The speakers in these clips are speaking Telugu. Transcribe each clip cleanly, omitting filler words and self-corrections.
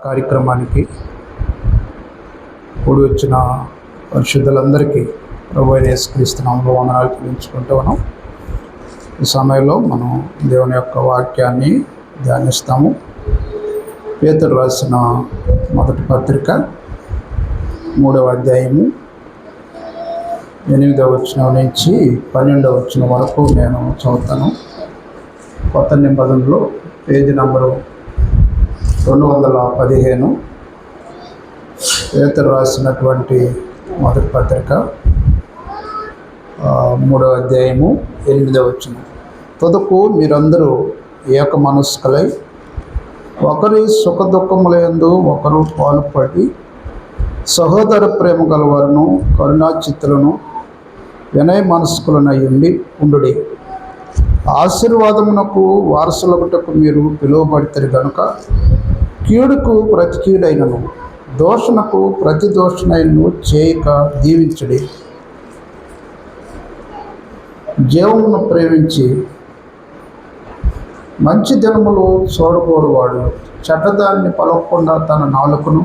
కార్యక్రమానికి కూడి వచ్చిన పరిశుద్ధులందరికీ ప్రభువైన యేసుక్రీస్తు నామములో వందనాలు చెల్లించుకుంటూ ఉన్నాం. ఈ సమయంలో మనం దేవుని యొక్క వాక్యాన్ని ధ్యానిస్తాము. పేతురు రాసిన మొదటి పత్రిక 3వ అధ్యాయము 8వ వచనం నుంచి 12వ వచనం వరకు నేను చదువుతాను. కొత్త నిబంధనలో పేజీ నంబరు 215 పేతురు రాసినటువంటి మొదటి పత్రిక 3వ అధ్యాయము 8వ వచనం. తుదకు మీరందరూ ఏక మనస్కులై ఒకరి సుఖ దుఃఖములందు ఒకరు పాలుపడి సహోదర ప్రేమ గలవారును కరుణాచిత్తులను వినయ మనస్కులనై ఉండుడి. ఆశీర్వాదమునకు వారసులగుటకు మీరు పిలువబడితే గనుక కీడుకు ప్రతి కీడైనను దోషణకు ప్రతి దోషణైనను చేయక దీవించుడి. జీవమును ప్రేమించి మంచి దినములు చూడకూడవాడు చెడ్డదాన్ని పలకకుండా తన నాలుకను,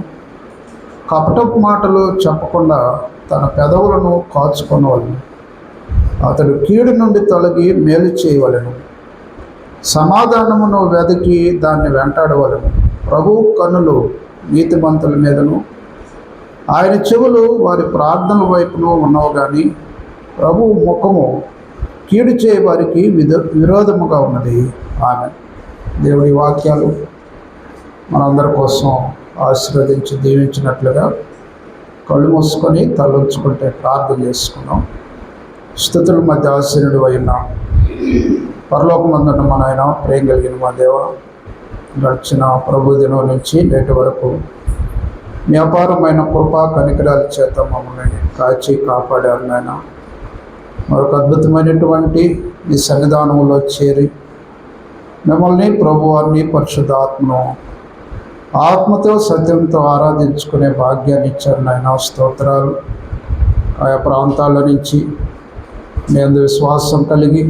కపటపు మాటలు చెప్పకుండా తన పెదవులను కాచుకొనవలెను. అతడు కీడు నుండి తొలగి మేలు చేయవలెను. సమాధానమును వెతికి దాన్ని వెంటాడవలెను. ప్రభువు కన్నులు నీతిమంతుల మీదను ఆయన చెవులు వారి ప్రార్థనల వైపును ఉన్నవి, కానీ ప్రభువు ముఖము కీడు చేయవారికి విరోధముగా ఉన్నది. ఆమె దేవుడి వాక్యాలు మనందరి కోసం ఆశీర్వదించి దీవించినట్లుగా కళ్ళు మూసుకొని తలొంచుకుంటే ప్రార్థన చేసుకున్నాం. స్తుతుల మధ్య ఆశీనుడు అయిన పరలోకమందున్న మన ఆయన ప్రేమ కలిగిన మా దేవ, గడిచిన ప్రభు దినం నుంచి నేటి వరకు మీ అపారమైన కృపా కనికరాల చేత మమ్మల్ని కాచి కాపాడారు నాయన. మరొక అద్భుతమైనటువంటి ఈ సన్నిధానంలో చేరి మిమ్మల్ని ప్రభువారిని పరిశుద్ధ ఆత్మతో సత్యంతో ఆరాధించుకునే భాగ్యాన్ని ఇచ్చారు నాయన. స్తోత్రాలు. ఆయా ప్రాంతాల నుంచి మీ అందు విశ్వాసం కలిగి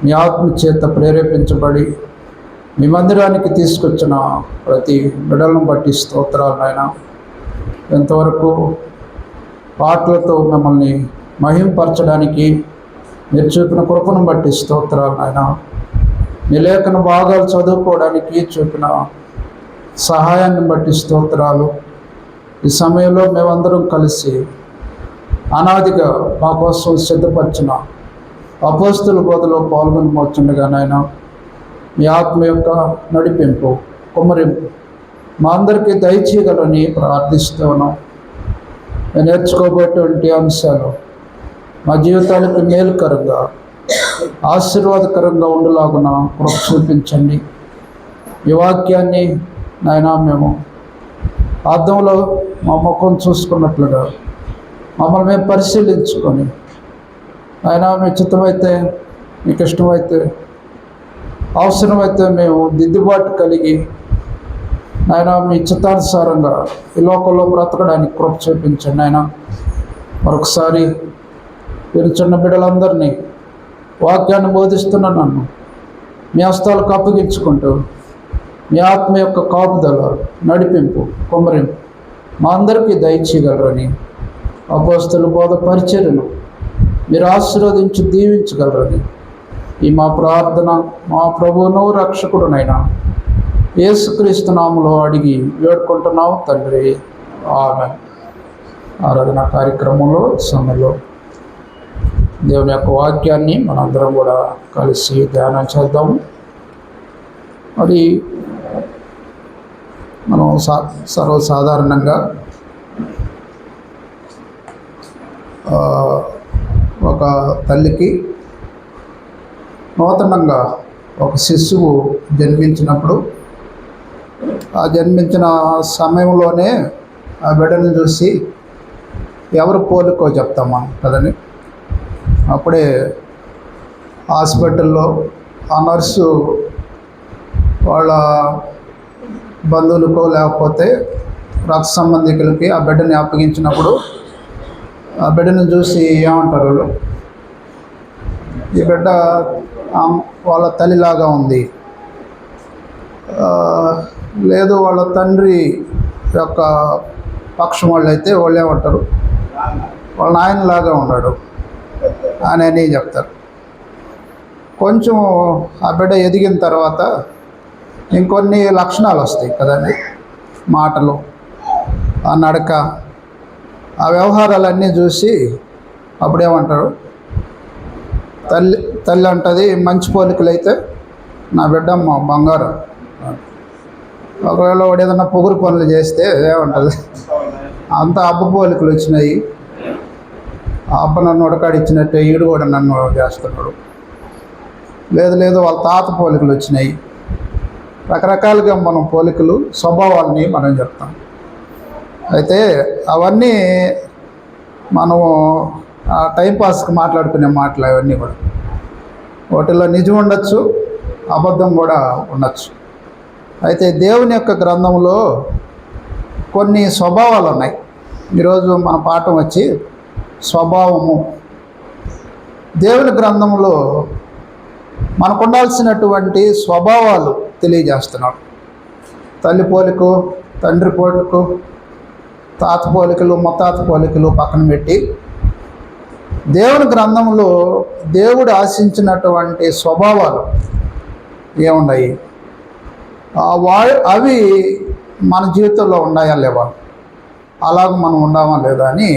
మీ ఆత్మ చేత ప్రేరేపించబడి మీ మందిరానికి తీసుకొచ్చిన ప్రతి బిడ్డలను బట్టి స్తోత్రాలు నాయన. ఎంతవరకు పాటలతో మిమ్మల్ని మహింపరచడానికి మీరు చూపిన కృపను బట్టి స్తోత్రాలు నాయన. మీ లేఖన భాగాలు చదువుకోవడానికి చూపిన సహాయాన్ని బట్టి స్తోత్రాలు. ఈ సమయంలో మేమందరం కలిసి అనాదిగా మా కోసం సిద్ధపరిచిన అపోస్తుల బోధలో పాల్గొనవచ్చుండగా నాయన, మీ ఆత్మ యొక్క నడిపింపు కుమ్మరింపు మా అందరికీ దయచేయగలని ప్రార్థిస్తూ ఉన్నాం. నేను నేర్చుకోబోయేటువంటి అంశాలు మా జీవితాలకు మేలుకరంగా ఆశీర్వాదకరంగా ఉండేలాగున కృప చూపించండి. ఈ వాక్యాన్ని నాయన మేము అద్దంలో మా ముఖం చూసుకున్నట్లుగా మమ్మల్ని మేము పరిశీలించుకొని ఆయన మీ చిత్తమైతే మీకు ఇష్టమైతే అవసరమైతే మేము దిద్దుబాటు కలిగి ఆయన మీ చిత్తానుసారంగా ఈ లోకంలో బ్రతకడానికి కృప చూపించండి. ఆయన మరొకసారి మీరు చిన్న బిడ్డలందరినీ వాక్యాన్ని బోధిస్తున్న నన్ను మీ హస్తాలకు అప్పగించుకుంటూ మీ ఆత్మ యొక్క కాపుదల నడిపింపు కుమ్మరింపు మా అందరికీ దయచేయగలరని అపోస్తల బోధ పరిచర్యను మీరు ఆశీర్వదించి దీవించగలరని ఈ మా ప్రార్థన మా ప్రభువును రక్షకుడునైనా యేసుక్రీస్తు నామములో అడిగి వేడుకుంటున్నాం తండ్రి. ఆమేన్. ఆరాధన కార్యక్రమంలో సమయంలో దేవుని యొక్క వాక్యాన్ని మనందరం కూడా కలిసి ధ్యానం చేద్దాము. మరి మనం సర్వసాధారణంగా ఒక తల్లికి నూతనంగా ఒక శిశువు జన్మించినప్పుడు ఆ జన్మించిన సమయంలోనే ఆ బిడ్డను చూసి ఎవరు పోలికో చెప్తామా కదని. అప్పుడే హాస్పిటల్లో ఆ నర్సు వాళ్ళ బంధువులకో లేకపోతే రక్త సంబంధికులకి ఆ బిడ్డని అప్పగించినప్పుడు ఆ బిడ్డను చూసి ఏమంటారు, ఈ బిడ్డ వాళ్ళ తల్లిలాగా ఉంది, లేదు వాళ్ళ తండ్రి యొక్క పక్షం వాళ్ళు అయితే వాళ్ళు ఏమంటారు, వాళ్ళ నాయనలాగా ఉన్నాడు అని చెప్తారు. కొంచెం ఆ బిడ్డ ఎదిగిన తర్వాత ఇంకొన్ని లక్షణాలు వస్తాయి కదండి, మాటలు, ఆ నడక, ఆ వ్యవహారాలన్నీ చూసి అప్పుడేమంటారు, తల్లి అంటుంది మంచి పోలికలు అయితే నా బిడ్డమ్మ బంగారం. ఒకవేళ వాడు ఏదన్నా పొగురు పనులు చేస్తే ఏమంటుంది, అంత అబ్బ పోలికలు వచ్చినాయి, ఆ అబ్బ నన్ను ఉడకాడిచ్చినట్టే ఈడు కూడా నన్ను చేస్తున్నాడు. లేదు వాళ్ళ తాత పోలికలు వచ్చినాయి. రకరకాలుగా మనం పోలికలు, స్వభావాలని మనం చెప్తాం. అయితే అవన్నీ మనము టైంపాస్కి మాట్లాడుకునే మాటలు అవన్నీ కూడా. వాటిల్లో నిజం ఉండొచ్చు, అబద్ధం కూడా ఉండొచ్చు. అయితే దేవుని యొక్క గ్రంథంలో కొన్ని స్వభావాలు ఉన్నాయి. ఈరోజు మన పాఠం వచ్చి స్వభావము. దేవుని గ్రంథంలో మనకు ఉండాల్సినటువంటి స్వభావాలు తెలియజేస్తున్నాడు. తల్లి పోలిక, తండ్రి పోలిక, తాత పోలికలు, ముత్తాత పోలికలు పక్కన పెట్టి దేవుని గ్రంథంలో దేవుడు ఆశించినటువంటి స్వభావాలు ఏమున్నాయి, అవి మన జీవితంలో ఉన్నాయా లేవా, అలాగ మనం ఉండామా లేదా అని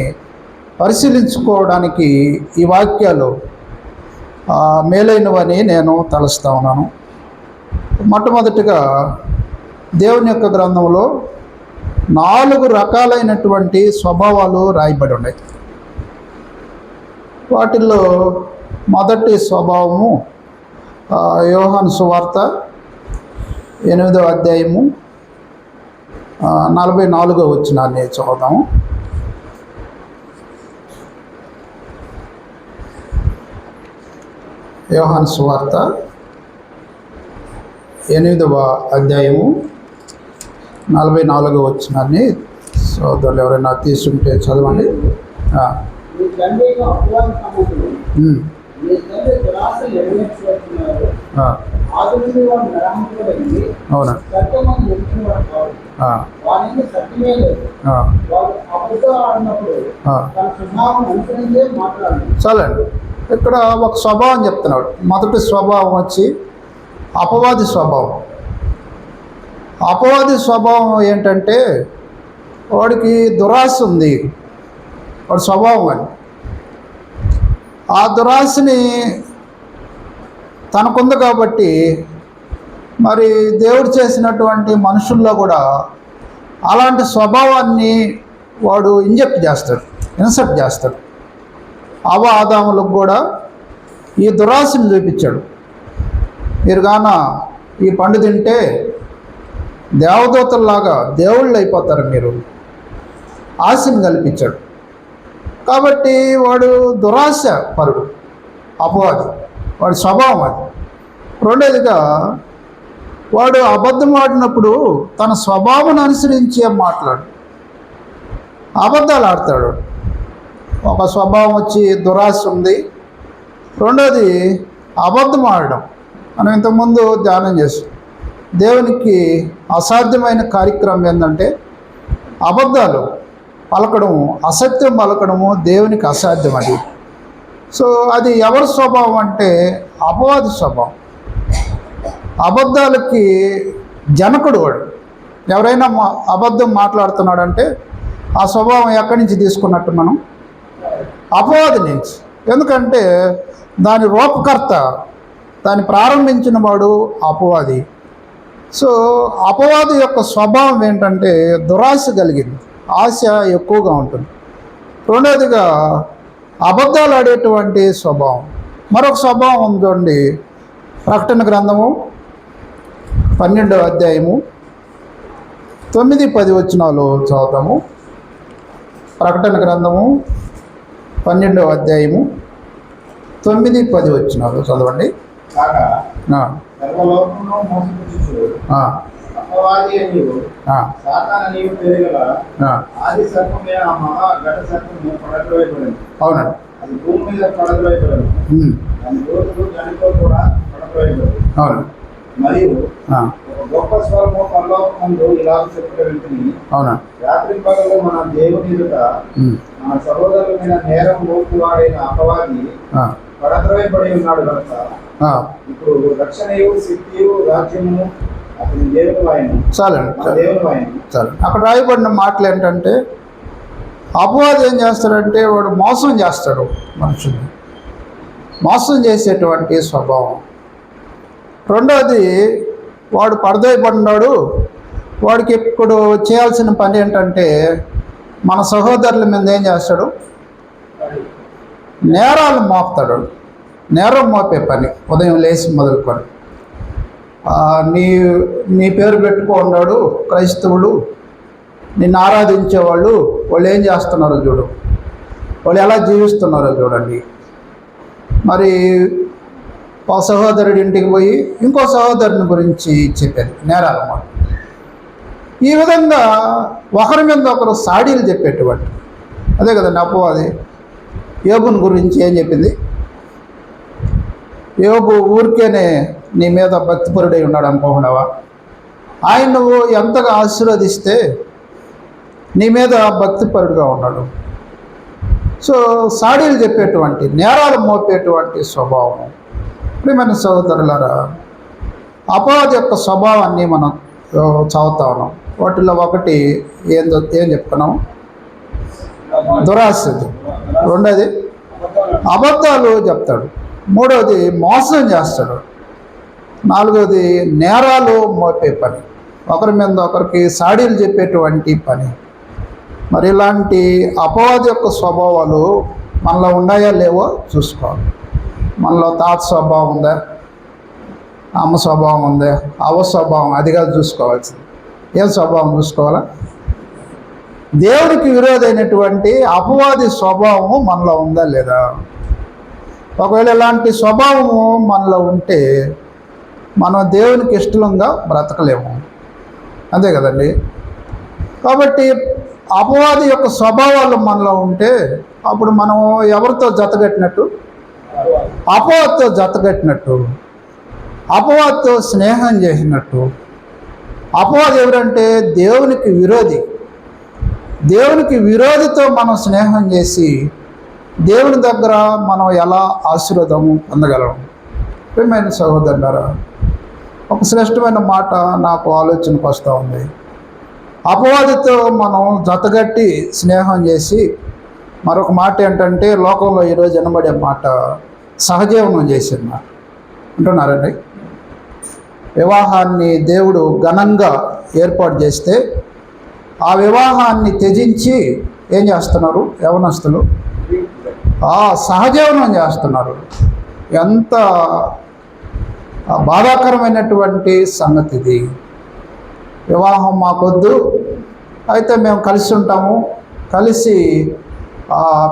పరిశీలించుకోవడానికి ఈ వాక్యాలు మేలైనవని నేను తలుస్తా ఉన్నాను. మొట్టమొదటిగా దేవుని యొక్క గ్రంథంలో 4 రకాలైనటువంటి స్వభావాలు రాయబడి ఉన్నాయి. వాటిల్లో మొదటి స్వభావము యోహాను సువార్త 8వ అధ్యాయము 44వ వచనాన్ని చదువుదాము. యోహాను సువార్త 8వ అధ్యాయము 44వ వచనాన్ని సోదరులు ఎవరైనా తీసుంటే చదవండి. అవునా, చాలండి. ఇక్కడ ఒక స్వభావం చెప్తున్నాడు. మొదటి స్వభావం వచ్చి అపవాది స్వభావం. అపవాది స్వభావం ఏంటంటే వాడికి దురాశ ఉంది, వాడి స్వభావం అని. ఆ దురాశని తనకుంది కాబట్టి మరి దేవుడు చేసినటువంటి మనుషుల్లో కూడా అలాంటి స్వభావాన్ని వాడు ఇన్సర్ట్ చేస్తాడు. ఆదాములకు కూడా ఈ దురాశను చూపించాడు. మీరు గాన ఈ పండు తింటే దేవదూతల్లాగా దేవుళ్ళు అయిపోతారు మీరు, ఆశను కల్పించాడు. కాబట్టి వాడు దురాశ పరుడు, అపవాది, వాడి స్వభావం అది. రెండోదిగా వాడు అబద్ధం ఆడినప్పుడు తన స్వభావం అనుసరించి అబద్ధాలు ఆడతాడు. ఒక స్వభావం వచ్చి దురాశ ఉంది. రెండోది అబద్ధం ఆడడం. మనం ఇంతకుముందు ధ్యానం చేస్తాం. దేవునికి అసాధ్యమైన కార్యక్రమం ఏంటంటే అబద్ధాలు పలకడము, అసత్యం పలకడము దేవునికి అసాధ్యం. అది సో అది ఎవరి స్వభావం అంటే అపవాది స్వభావం. అబద్ధాలకి జనకుడు వాడు. ఎవరైనా అబద్ధం మాట్లాడుతున్నాడంటే ఆ స్వభావం ఎక్కడి నుంచి తీసుకున్నట్టు మనం అపవాది నుంచి. ఎందుకంటే దాని రూపకర్త, దాన్ని ప్రారంభించిన వాడు అపవాది. సో అపవాది యొక్క స్వభావం ఏంటంటే దురాశ కలిగింది, ఆశ ఎక్కువగా ఉంటుంది. రెండవదిగా అబద్ధాలు ఆడేటువంటి స్వభావం. మరొక స్వభావం ఉంది చూడండి. ప్రకటన గ్రంథము 12వ అధ్యాయము 9-10 వచనాలు చదువుతాము. ప్రకటన గ్రంథము 12వ అధ్యాయము 9-10 వచనాలు చదవండి. అవునండి, అవును. మరియు ఒక గొప్ప స్వరము పరలోకమందు ఇలా చెప్పుట వింటిని. అవునా? రాత్రి పగలు మన దేవుని ఎదుట మన సహోదరులైన నేరం మోపువాడైన అపవాది పడద్రోయబడి ఉన్నాడు కనుక ఇప్పుడు రక్షణయు శక్తియు రాజ్యము అతని దేవుని ఆయన. చాలు. అక్కడ రాయబడిన మాటలు ఏంటంటే, అపవాది ఏం చేస్తాడంటే వాడు మోసం చేస్తాడు, మనుషుల్ని మోసం చేసేటువంటి స్వభావం. రెండవది, వాడు పడదోయబడినాడు. వాడికి ఇప్పుడు చేయాల్సిన పని ఏంటంటే మన సహోదరుల మీద ఏం చేస్తాడు? నేరాలు మోపుతాడు. నేరం మోపే పని ఉదయం లేచి మొదలుకొని. నీ పేరు పెట్టుకున్నాడు క్రైస్తవులు, నిన్ను ఆరాధించేవాళ్ళు, వాళ్ళు ఏం చేస్తున్నారో చూడు, వాళ్ళు ఎలా జీవిస్తున్నారో చూడండి. మరి ఒక సహోదరుడి ఇంటికి పోయి ఇంకో సహోదరుని గురించి చెప్పేది నేరాలన్నమాట. ఈ విధంగా ఒకరి మీద ఒకరు సాడీలు చెప్పేటువంటి, అదే కదండి అపవాది. యోబుని గురించి ఏం చెప్పింది? యోబు ఊరికేనే నీ మీద భక్తిపరుడై ఉన్నాడు అనుకోకున్నావా? ఆయన నువ్వు ఎంతగా ఆశీర్వదిస్తే నీ మీద భక్తిపరుడుగా ఉన్నాడు. సో సాడీలు చెప్పేటువంటి, నేరాలు మోపేటువంటి స్వభావం. ప్రియమైన సహోదరులారా, అపవాది యొక్క స్వభావాన్ని మనం చదువుతా ఉన్నాం. వాటిలో ఒకటి ఏం చెప్పుకున్నాం? దురాశ. రెండోది అబద్ధాలు చెప్తాడు. మూడవది మోసం చేస్తాడు. నాలుగవది నేరాలు మోపే పని, ఒకరి మీద ఒకరికి సాడీలు చెప్పేటువంటి పని. మరి ఇలాంటి అపవాది యొక్క స్వభావాలు మనలో ఉన్నాయా లేవో చూసుకోవాలి. మనలో తాత స్వభావం ఉందా, అమ్మ స్వభావం ఉందా, అవ స్వభావం, అది కాదు చూసుకోవాల్సింది. ఏం స్వభావం చూసుకోవాలా? దేవుడికి విరోధైనటువంటి అపవాది స్వభావము మనలో ఉందా లేదా? ఒకవేళ ఇలాంటి స్వభావము మనలో ఉంటే మనం దేవునికి ఇష్టంగా బ్రతకలేము, అంతే కదండి. కాబట్టి అపవాది యొక్క స్వభావాలు మనలో ఉంటే అప్పుడు మనం ఎవరితో జతగట్టినట్టు? అపవాదితో జతగట్టినట్టు, అపవాదితో స్నేహం చేసినట్టు. అపవాది ఎవరంటే దేవునికి విరోధి. దేవునికి విరోధితో మనం స్నేహం చేసి దేవుని దగ్గర మనం ఎలా ఆశీర్వాదము పొందగలం? ప్రియమైన సహోదరులారా, ఒక శ్రేష్టమైన మాట నాకు ఆలోచనకు వస్తూ ఉంది. అపవాదితో మనం జతగట్టి స్నేహం చేసి, మరొక మాట ఏంటంటే లోకంలో ఈరోజు వినబడే మాట సహజీవనం చేసిన అంటున్నారండి. వివాహాన్ని దేవుడు ఘనంగా ఏర్పాటు చేస్తే ఆ వివాహాన్ని త్యజించి ఏం చేస్తున్నారు యవనస్తులు? సహజీవనం చేస్తున్నారు. ఎంత బాధాకరమైనటువంటి సంగతి ఇది. వివాహం మాకొద్దు, అయితే మేము కలిసి ఉంటాము, కలిసి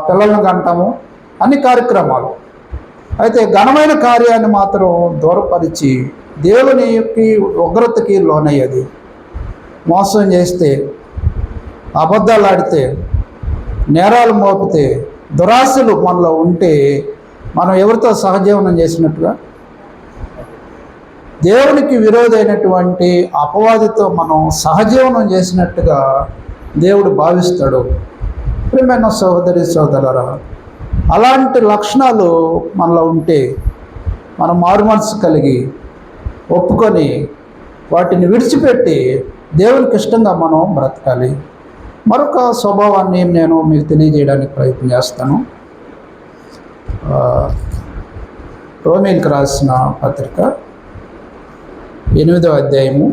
పిల్లలను కంటాము, అన్ని కార్యక్రమాలు. అయితే ఘనమైన కార్యాన్ని మాత్రం దూరపరిచి దేవునికి ఉగ్రతకి లోనయ్యేది. మోసం చేస్తే, అబద్ధాలు ఆడితే, నేరాలు మోపితే, దురాశలు మనలో ఉంటే మనం ఎవరితో సహజీవనం చేసినట్టుగా? దేవునికి విరోధైనటువంటి అపవాదితో మనం సహజీవనం చేసినట్టుగా దేవుడు భావిస్తాడు. ప్రియమైన సహోదరి సోదరులారా, అలాంటి లక్షణాలు మనలో ఉంటే మనం మారు మనసు కలిగి ఒప్పుకొని వాటిని విడిచిపెట్టి దేవునికి ఇష్టంగా మనం బ్రతకాలి. మరొక స్వభావాన్ని నేను మీకు తెలియజేయడానికి ప్రయత్నం చేస్తాను. రోమీయులకు రాసిన పత్రిక 8వ అధ్యాయము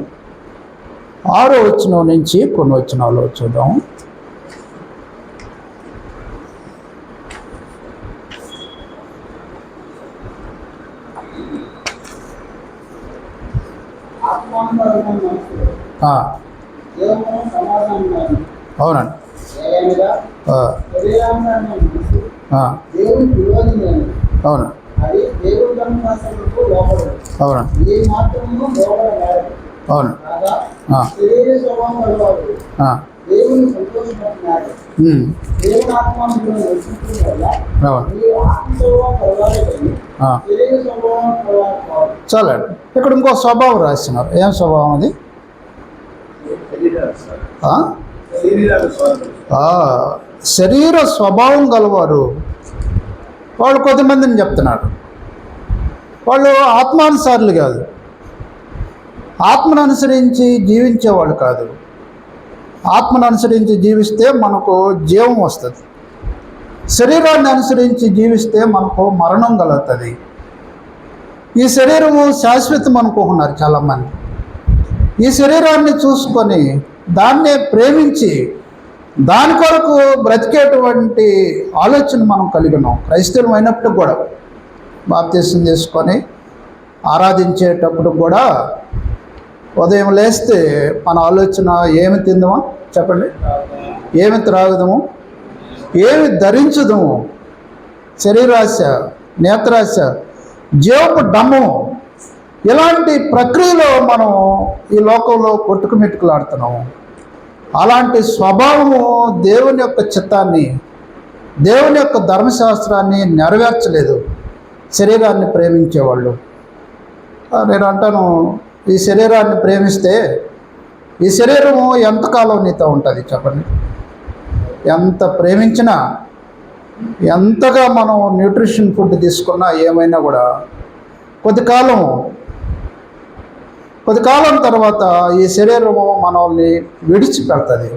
6వ వచనం నుంచి కొన్ని వచనాలు చూద్దాం. అవునండి. అవును. అవును. అవును. దేవుని సంతోషపడుతున్నాడు. ఉమ్. దేవుని ఆత్మ మీలో నివసించడం వల్ల అవును. మీరు ఆత్మ స్వభావం కలగాలి కానీ ఆ. శరీర స్వభావం కలగాలి. చాలండి. ఇక్కడ ఇంకో స్వభావం రాస్తున్నారు. ఏం స్వభావం అది? ఆ? శరీర స్వభావం గలవారు వాళ్ళు కొద్దిమందిని చెప్తున్నాడు. వాళ్ళు ఆత్మానుసారులు కాదు, ఆత్మను అనుసరించి జీవించేవాళ్ళు కాదు. ఆత్మను అనుసరించి జీవిస్తే మనకు జీవం వస్తుంది, శరీరాన్ని అనుసరించి జీవిస్తే మనకు మరణం కలుగుతుంది. ఈ శరీరము శాశ్వతం అనుకుంటున్నారు చాలామంది. ఈ శరీరాన్ని చూసుకొని దాన్నే ప్రేమించి దాని కొరకు బ్రతికేటువంటి ఆలోచన మనం కలిగి ఉన్నాం. క్రైస్తవులు అయినప్పుడు కూడా బాప్తీసం చేసుకొని ఆరాధించేటప్పుడు కూడా ఉదయం లేస్తే మన ఆలోచన ఏమి తిందామా చెప్పండి, ఏమి త్రాగుదాము, ఏమి ధరించుదాము, శరీరాశ, నేత్రాశ, జీవపు డమ్మము, ఇలాంటి ప్రక్రియలో మనం ఈ లోకంలో కొట్టుకుమెట్టుకులాడుతున్నాము. అలాంటి స్వభావము దేవుని యొక్క చిత్తాన్ని, దేవుని యొక్క ధర్మశాస్త్రాన్ని నెరవేర్చలేదు శరీరాన్ని ప్రేమించేవాళ్ళు. నేను అంటాను, ఈ శరీరాన్ని ప్రేమిస్తే ఈ శరీరము ఎంతకాలం నీతో ఉంటుంది చెప్పండి? ఎంత ప్రేమించినా, ఎంతగా మనం న్యూట్రిషన్ ఫుడ్ తీసుకున్నా ఏమైనా కూడా కొద్ది కాలం తర్వాత ఈ శరీరము మనల్ని విడిచిపెడుతుంది.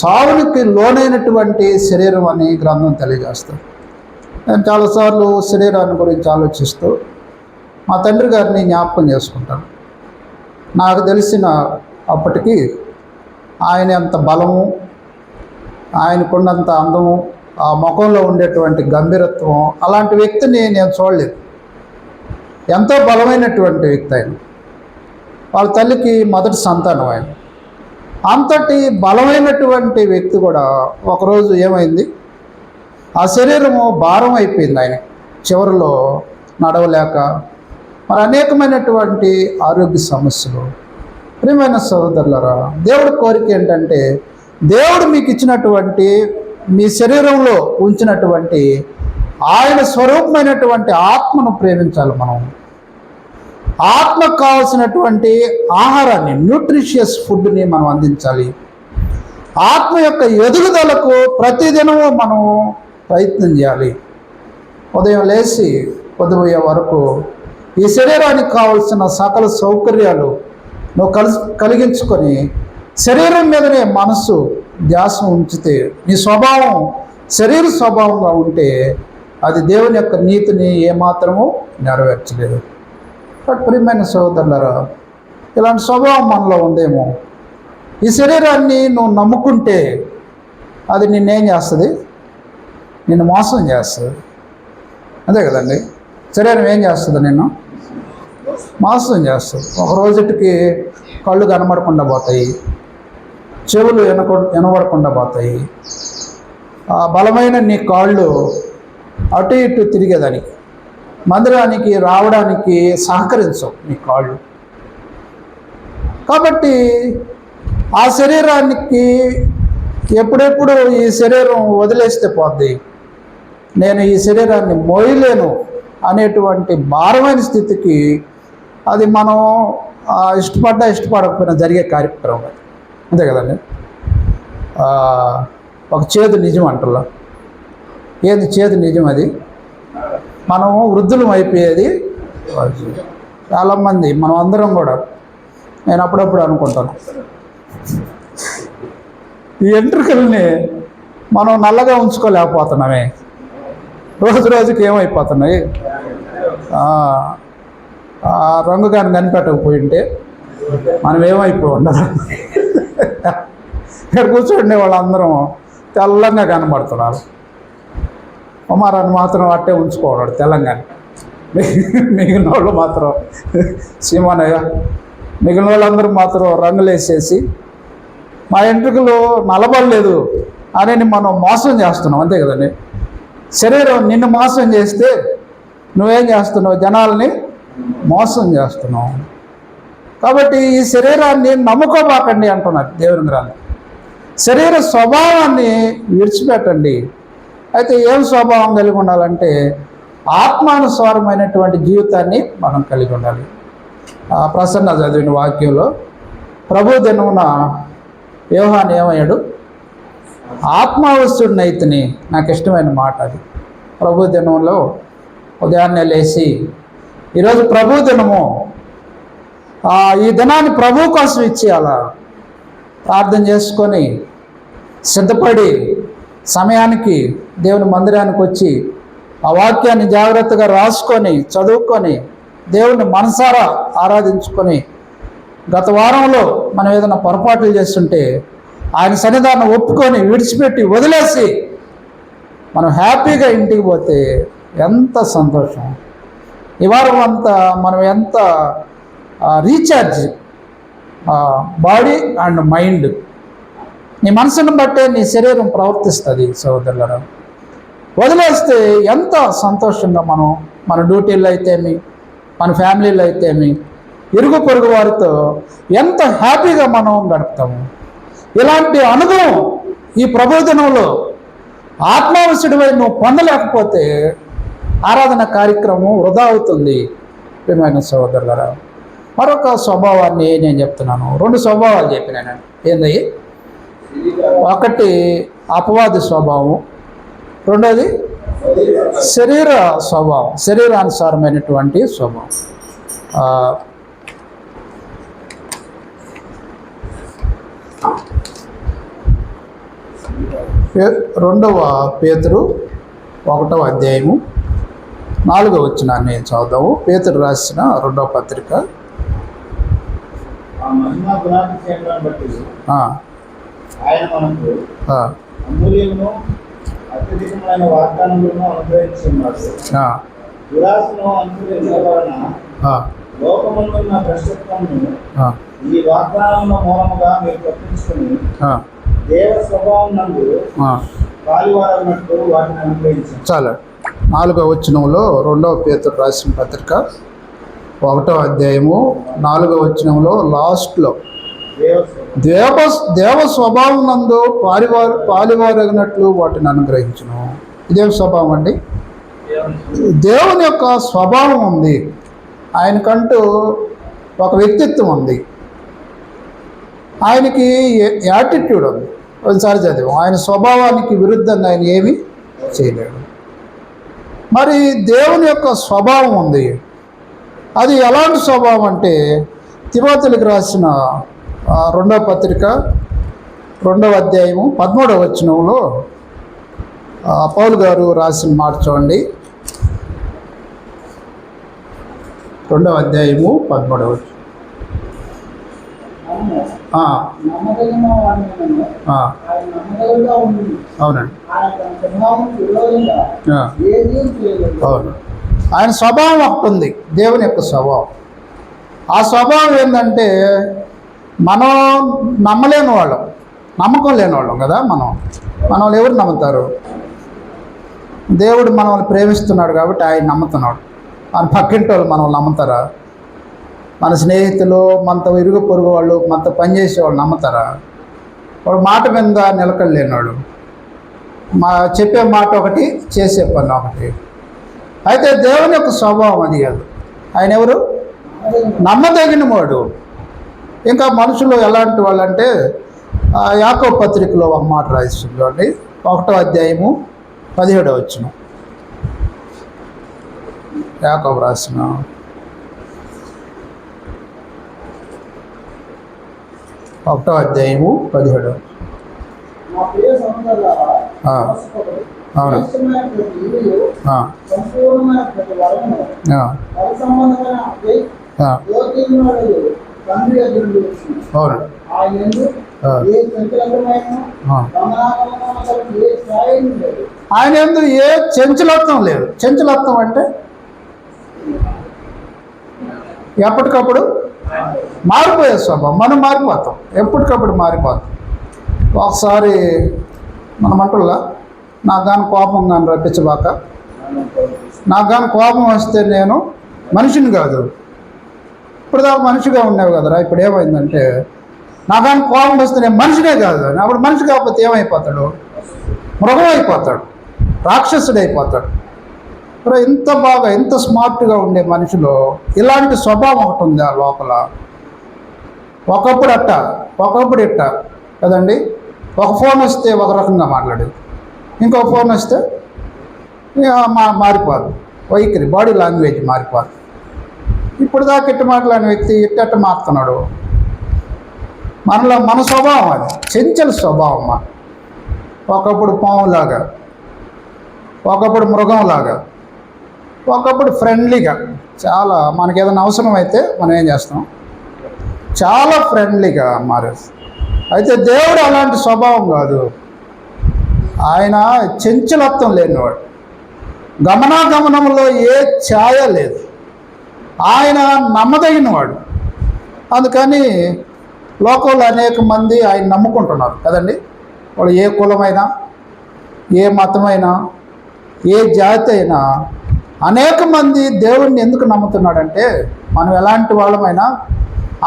చావునికి లోనైనటువంటి శరీరం అని గ్రంథం తెలియజేస్తుంది. నేను చాలాసార్లు శరీరాన్ని గురించి ఆలోచిస్తూ మా తండ్రి గారిని జ్ఞాపకం చేసుకుంటాను. నాకు తెలిసిన అప్పటికి ఆయన ఎంత బలము, ఆయనకున్నంత అందము, ఆ ముఖంలో ఉండేటువంటి గంభీరత్వం, అలాంటి వ్యక్తిని నేను చూడలేదు. ఎంతో బలమైనటువంటి వ్యక్తి ఆయన. వాళ్ళ తల్లికి మొదటి సంతానం ఆయన. అంతటి బలమైనటువంటి వ్యక్తి కూడా ఒకరోజు ఏమైంది, ఆ శరీరము భారం అయిపోయింది ఆయన. చివరిలో నడవలేక మరి అనేకమైనటువంటి ఆరోగ్య సమస్యలు. ప్రియమైన సహోదరులారా, దేవుడి కోరిక ఏంటంటే, దేవుడు మీకు ఇచ్చినటువంటి మీ శరీరంలో ఉంచినటువంటి ఆయన స్వరూపమైనటువంటి ఆత్మను ప్రేమించాలి. మనం ఆత్మకు కావాల్సినటువంటి ఆహారాన్ని, న్యూట్రిషియస్ ఫుడ్ని మనం అందించాలి. ఆత్మ యొక్క ఎదుగుదలకు ప్రతిదినము మనం ప్రయత్నం చేయాలి. ఉదయం లేచి పొద్దుపోయే వరకు ఈ శరీరానికి కావలసిన సకల సౌకర్యాలు నువ్వు కలిగించుకొని శరీరం మీదనే మనస్సు ధ్యాస ఉంచితే, నీ స్వభావం శరీర స్వభావంగా ఉంటే అది దేవుని యొక్క నీతిని ఏమాత్రము నెరవేర్చలేదు. బట్ ప్రియమైన సహోదరులారా, ఇలాంటి స్వభావం మనలో ఉందేమో. ఈ శరీరాన్ని నువ్వు నమ్ముకుంటే అది నిన్నేం చేస్తుంది? నిన్ను మోసం చేస్తుంది. అంతే కదండి. శరీరం ఏం చేస్తుంది? నిన్ను మోసం చేస్తుంది. ఒక రోజుకి కళ్ళు కనబడకుండా పోతాయి, చెవులు వినబడకుండా పోతాయి. ఆ బలమైన నీ కాళ్ళు అటు ఇటు తిరిగేదానికి, మందిరానికి రావడానికి సహకరించవు నీ కాళ్ళు. కాబట్టి ఆ శరీరానికి ఎప్పుడెప్పుడు ఈ శరీరం వదిలేస్తే పోద్ది, నేను ఈ శరీరాన్ని మోయలేను అనేటువంటి భారమైన స్థితికి అది మనం ఇష్టపడకపోయినా జరిగే కార్యక్రమం. అంతే కదండి. ఒక చేదు నిజం అంటారు. ఏది చేదు నిజం? అది మనం వృద్ధులం అయిపోయేది. చాలామంది మనం అందరం కూడా, నేను అప్పుడప్పుడు అనుకుంటాను, ఈ ఎంట్రుకల్ని మనం నల్లగా ఉంచుకోలేకపోతున్నామే. రోజుకి ఏమైపోతున్నాయి. రంగు కానీ కనిపెట్టకపోయింటే మనం ఏమైపోయి ఉండదు. ఇక్కడ కూర్చోండి వాళ్ళందరం తెల్లంగా కనబడుతున్నారు. కుమారాన్ని మాత్రం అట్టే ఉంచుకోవడాడు తెలంగాణ. మిగిలిన వాళ్ళు మాత్రం సీమానయ్య, మిగిలిన వాళ్ళందరూ మాత్రం రంగులు వేసేసి మా ఎంట్రుకలు నలబడలేదు అని మనం మోసం చేస్తున్నాం. అంతే కదండి. శరీరం నిన్ను మోసం చేస్తే నువ్వేం చేస్తున్నావు? జనాల్ని మోసం చేస్తున్నావు. కాబట్టి ఈ శరీరాన్ని నమ్ముకోబాకండి అంటున్నారు దేవుని గ్రంథం. శరీర స్వభావాన్ని విడిచిపెట్టండి. అయితే ఏం స్వభావం కలిగి ఉండాలంటే ఆత్మానుసారమైనటువంటి జీవితాన్ని మనం కలిగి ఉండాలి. ప్రసన్న చదివిన వాక్యంలో ప్రభు దినమున యోహాను ఏమయ్యాడు? ఆత్మావస్తుడినైతిని. నాకు ఇష్టమైన మాట అది. ప్రభు దినంలో ఉదయాన్నే లేచి ఈరోజు ప్రభు దినము, ఈ దినాన్ని ప్రభు కోసం ఇచ్చేయాలా ప్రార్థన చేసుకొని సిద్ధపడి సమయానికి దేవుని మందిరానికి వచ్చి ఆ వాక్యాన్ని జాగ్రత్తగా రాసుకొని చదువుకొని దేవుని మనసారా ఆరాధించుకొని గత వారంలో మనం ఏదైనా పొరపాట్లు చేస్తుంటే ఆయన సన్నిధానం ఒప్పుకొని విడిచిపెట్టి వదిలేసి మనం హ్యాపీగా ఇంటికి పోతే ఎంత సంతోషం. ఈ వారం అంతా మనం ఎంత రీఛార్జ్ బాడీ అండ్ మైండ్. నీ మనసును బట్టే నీ శరీరం ప్రవర్తిస్తుంది సోదరులారా. వదిలేస్తే ఎంత సంతోషంగా మనం మన డ్యూటీల్లో అయితేమి, మన ఫ్యామిలీలో అయితేమి, ఇరుగు పొరుగు వారితో ఎంత హ్యాపీగా మనం గడుపుతాము. ఇలాంటి అనుభవం ఈ ప్రబోధనంలో ఆత్మావశుడివై నువ్వు పొందలేకపోతే ఆరాధన కార్యక్రమం వృధా అవుతుంది. ప్రియమైన సోదరులారా, మరొక స్వభావాన్ని నేను చెప్తున్నాను. 2 స్వభావాలు చెప్పినాను. ఏందయ్యి? ఒకటి అపవాది స్వభావం, రెండోది శరీర స్వభావం, శరీరానుసారమైనటువంటి స్వభావం. 2వ పేతురు 1వ అధ్యాయము 4వ వచనాన్ని నేను చదువుదాము. పేతురు రాసిన 2వ పత్రిక. ఆయన మనకు అమూల్యమును అత్యధికమైన వాగ్దానములను అనుగ్రహించి ఉన్నాడు. దురాశను అనుగ్రహించడం వలన లోకమున్న భ్రష్టత్వమును ఈ వాగ్దానముల మూలముగా మీరు తప్పించుకుని దేవ స్వభావం నందు పాలువారన్నట్టు వాటిని అనుగ్రహించారు. చాలా 4వ వచనంలో 2వ పేతురు రాసిన పత్రిక 1వ అధ్యాయము 4వ వచనంలో లాస్ట్లో దేవ స్వభావం నందు పాలివారగినట్లు వాటిని అనుగ్రహించును. ఇదేం స్వభావం అండి? దేవుని యొక్క స్వభావం ఉంది. ఆయనకంటూ ఒక వ్యక్తిత్వం ఉంది. ఆయనకి యాటిట్యూడ్ ఉంది. ఒకసారి చదివాం, ఆయన స్వభావానికి విరుద్ధంగా ఆయన ఏమీ చేయలేడు. మరి దేవుని యొక్క స్వభావం ఉంది. అది ఎలాంటి స్వభావం అంటే తిమోతికి రాసిన 2వ పత్రిక 2వ అధ్యాయము 13వ వచనంలో పౌలు గారు రాసిన మాట చూడండి. 2వ అధ్యాయము 13వ వచనం. అవునండి, అవును. ఆయన స్వభావం ఒకటి ఉంది, దేవుని యొక్క స్వభావం. ఆ స్వభావం ఏంటంటే మనం నమ్మలేని వాళ్ళం, నమ్మకం లేని వాళ్ళం కదా. మనం ఎవరు నమ్ముతారు? దేవుడు మనల్ని ప్రేమిస్తున్నాడు కాబట్టి ఆయన నమ్ముతున్నాడు. మన పక్కింటి వాళ్ళు మనం నమ్ముతారా? మన స్నేహితులు, మనతో ఇరుగు పొరుగు వాళ్ళు, మనతో పనిచేసేవాళ్ళు నమ్ముతారా? వాడు మాట మీద నిలకడలేనాడు. చెప్పే మాట ఒకటి, చేసే పని ఒకటి. అయితే దేవుని యొక్క స్వభావం అది కాదు. ఆయన ఎవరు? నమ్మదగిన వాడు. ఇంకా మనుషులు ఎలాంటి వాళ్ళంటే యాకోబు పత్రికలో ఒక మాట రాయిస్తుంది. 1వ అధ్యాయము 17వ వచనం. యాకోబు రాసిన 1వ అధ్యాయము 17వ. అవును, అవును. ఆయన ఎందు ఏ చంచలత్వం లేదు. చంచలత్వం అంటే ఎప్పటికప్పుడు మారిపోయే స్వభావం. మనం మారిపోతాం, ఎప్పటికప్పుడు మారిపోతాం. ఒకసారి మనం అంటుల్లా, నాకు కానీ కోపం కానీ రప్పించబాక. నాకు కానీ కోపం వస్తే నేను మనిషిని కాదు. ఇప్పుడు దాకా మనిషిగా ఉండేవి కదరా. ఇప్పుడు ఏమైందంటే నాకని కోపం వస్తే నేను మనిషినే కాదు అని. అప్పుడు మనిషి కాకపోతే ఏమైపోతాడు? మృగం అయిపోతాడు, రాక్షసుడు అయిపోతాడు. మరి ఇంత బాగా ఇంత స్మార్ట్గా ఉండే మనిషిలో ఇలాంటి స్వభావం ఒకటి ఉంది ఆ లోపల. ఒకప్పుడు అట్ట, ఒకప్పుడు ఇట్ట కదండి. ఒక ఫోన్ వస్తే ఒక రకంగా మాట్లాడేది, ఇంకొక ఫోన్ వస్తే మారిపోదు, వైఖరి బాడీ లాంగ్వేజ్ మారిపోదు. ఇప్పుడు దాకా ఇట్ట మాట్లాడిన వ్యక్తి ఇట్ట మారుతున్నాడు. మనలో మన స్వభావం అది, చంచల స్వభావం. ఒకప్పుడు పాములాగా, ఒకప్పుడు మృగంలాగా, ఒకప్పుడు ఫ్రెండ్లీగా, చాలా మనకి ఏదైనా అవసరం అయితే మనం ఏం చేస్తాం, చాలా ఫ్రెండ్లీగా మారేది. అయితే దేవుడు అలాంటి స్వభావం కాదు. ఆయన చంచలత్వం లేనివాడు, గమనాగమనంలో ఏ ఛాయ లేదు, ఆయన నమ్మదగినవాడు. అందుకని లోకంలో అనేక మంది ఆయన నమ్ముకుంటున్నారు కదండి. వాళ్ళు ఏ కులమైనా, ఏ మతమైనా, ఏ జాతి అయినా, అనేక మంది దేవుణ్ణి ఎందుకు నమ్ముతున్నాడంటే మనం ఎలాంటి వాళ్ళమైనా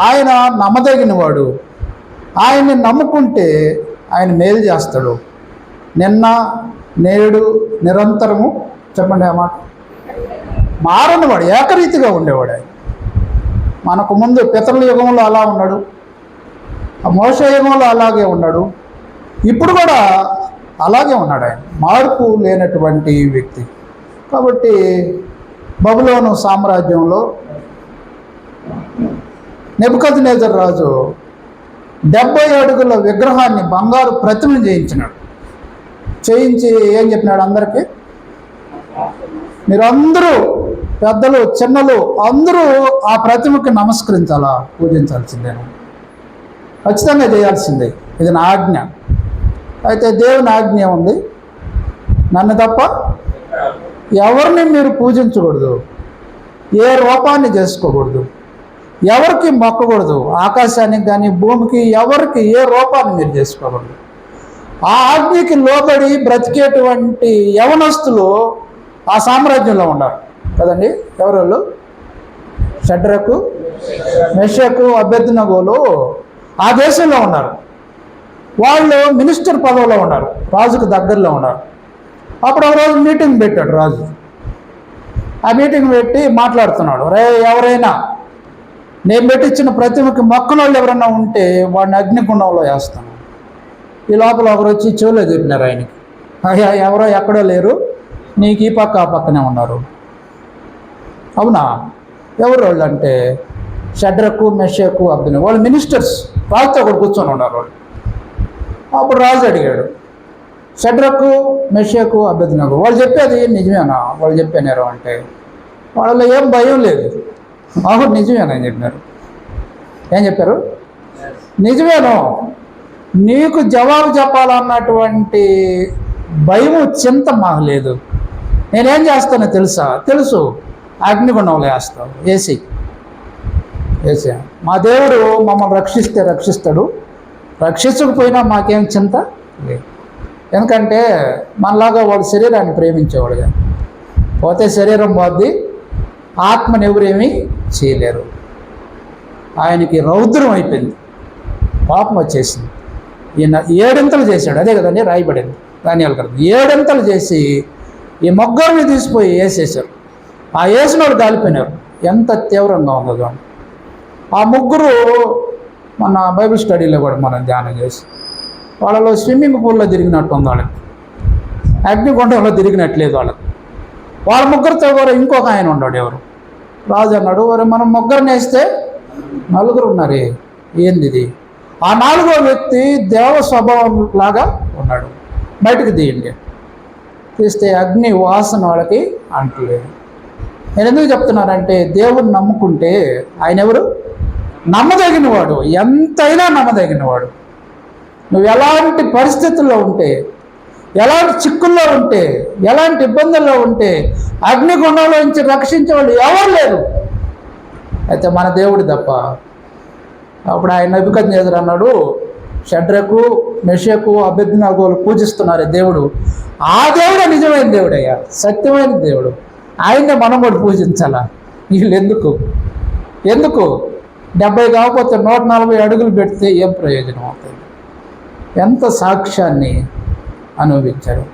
ఆయన నమ్మదగినవాడు. ఆయన్ని నమ్ముకుంటే ఆయన మేలు చేస్తాడు. నిన్న నేడు నిరంతరము, చెప్పండి ఆ మాట, మారనివాడు, ఏకరీతిగా ఉండేవాడు ఆయన. మనకు ముందు పితరుల యుగంలో అలా ఉన్నాడు, ఆ మోషే యుగంలో అలాగే ఉన్నాడు, ఇప్పుడు కూడా అలాగే ఉన్నాడు. ఆయన మార్పు లేనటువంటి వ్యక్తి. కాబట్టి బబులోను సామ్రాజ్యంలో నెబుకద్నెజర్ రాజు 70 అడుగుల విగ్రహాన్ని, బంగారు ప్రతిమను చేయించి ఏం చెప్పినాడు అందరికీ, మీరందరూ పెద్దలు చిన్నలు అందరూ ఆ ప్రతిమకి నమస్కరించాలా, పూజించాల్సిందే, ఖచ్చితంగా చేయాల్సిందే, ఇది నా ఆజ్ఞ. అయితే దేవుని ఆజ్ఞ ఉంది, నన్ను తప్ప ఎవరిని మీరు పూజించకూడదు, ఏ రూపాన్ని చేసుకోకూడదు, ఎవరికి మొక్కకూడదు, ఆకాశానికి కానీ భూమికి ఎవరికి ఏ రూపాన్ని మీరు చేసుకోకూడదు. ఆ ఆజ్ఞకి లోబడి బ్రతికేటువంటి యవనస్తులు ఆ సామ్రాజ్యంలో ఉన్నారు కదండి. ఎవరు వాళ్ళు? షడ్రకు, మెషకు, అబేద్నెగోలు ఆ దేశంలో ఉన్నారు. వాళ్ళు మినిస్టర్ పదవిలో ఉన్నారు, రాజుకు దగ్గరలో ఉన్నారు. అప్పుడు ఒక రోజు మీటింగ్ పెట్టాడు రాజు. ఆ మీటింగ్ పెట్టి మాట్లాడుతున్నాడు, రే ఎవరైనా నేను పెట్టించిన ప్రతిమకి మొక్కన వాళ్ళు ఎవరైనా ఉంటే వాడిని అగ్నిగుండంలో వేస్తాను. ఈ లోపల ఒకరు వచ్చి చెవులో చెప్పినారు ఆయనకి, అయ్యా ఎవరో ఎక్కడో లేరు, నీకు ఈ పక్క ఆ పక్కనే ఉన్నారు. అవునా? ఎవరు వాళ్ళు అంటే షడ్రకు, మెషకు, అబ్దెనెగో, వాళ్ళు మినిస్టర్స్, రాజుతో కూడా కూర్చొని ఉన్నారు వాళ్ళు. అప్పుడు రాజు అడిగాడు, షడ్రకు, మెషకు, అబేద్నెగో వాళ్ళు చెప్పేది నిజమేనా? వాళ్ళు చెప్పారు అంటే వాళ్ళలో ఏం భయం లేదు. అవును నిజమేనని చెప్పినారు. ఏం చెప్పారు? నిజమేను, నీకు జవాబు చెప్పాలన్నటువంటి భయము, చింత మాకు లేదు. నేనేం చేస్తానో తెలుసు, అగ్నిగుండంలో వేస్తాను, వేసి మా దేవుడు మమ్మల్ని రక్షిస్తే రక్షిస్తాడు, రక్షించకపోయినా మాకేం చింత లేదు. ఎందుకంటే మనలాగా వాడు శరీరాన్ని ప్రేమించేవాడుగా, పోతే శరీరం పోద్ది, ఆత్మని ఎవరేమీ చేయలేరు. ఆయనకి రౌద్రం అయిపోయింది, పాపం వచ్చేసింది. ఈయన 7 చేశాడు, అదే కదండి రాయబడింది దానియాలు కదా. 7 చేసి ఈ మొగ్గల్ని తీసిపోయి వేసేసారు. ఆ వేసిన వాళ్ళు కాలిపోయినారు. ఎంత తీవ్రంగా ఉందో చూడండి. ఆ ముగ్గురు మన బైబిల్ స్టడీలో కూడా మనం ధ్యానం చేసి, వాళ్ళలో స్విమ్మింగ్ పూల్లో తిరిగినట్టు ఉంది వాళ్ళకి, అగ్నిగుండంలో తిరిగినట్లేదు వాళ్ళకి. వాళ్ళ ముగ్గురితో కూడా ఇంకొక ఆయన ఉన్నాడు. ఎవరు? రాజు అన్నాడు, మరి మనం ముగ్గురిని వేస్తే 4 ఉన్నారే, ఏంది ఇది? ఆ 4వ వ్యక్తి దేవ స్వభావం లాగా ఉన్నాడు, బయటకు తీయండి. తీస్తే అగ్ని వాసన వాళ్ళకి అంటలేదు. నేను ఎందుకు చెప్తున్నానంటే దేవుని నమ్ముకుంటే ఆయన ఎవరు? నమ్మదగినవాడు, ఎంతైనా నమ్మదగినవాడు. నువ్వు ఎలాంటి పరిస్థితుల్లో ఉంటే, ఎలాంటి చిక్కుల్లో ఉంటే, ఎలాంటి ఇబ్బందుల్లో ఉంటే అగ్నిగుండంలో నుంచి రక్షించే వాళ్ళు ఎవరు లేరు, అయితే మన దేవుడు తప్ప. అప్పుడు ఆయన నెబుకద్నెజర్ అన్నాడు, షడ్రకు, మెషకు, అబేద్నెగోలు పూజిస్తున్నారు దేవుడు, ఆ దేవుడే నిజమైన దేవుడయ్యా, సత్యమైన దేవుడు, ఆయన్నే మనం కూడా పూజించాలా? వీళ్ళు ఎందుకు 70 కాకపోతే 140 అడుగులు పెడితే ఏం ప్రయోజనం అవుతుంది? ఎంత సాక్ష్యాన్ని అనుభవించారు.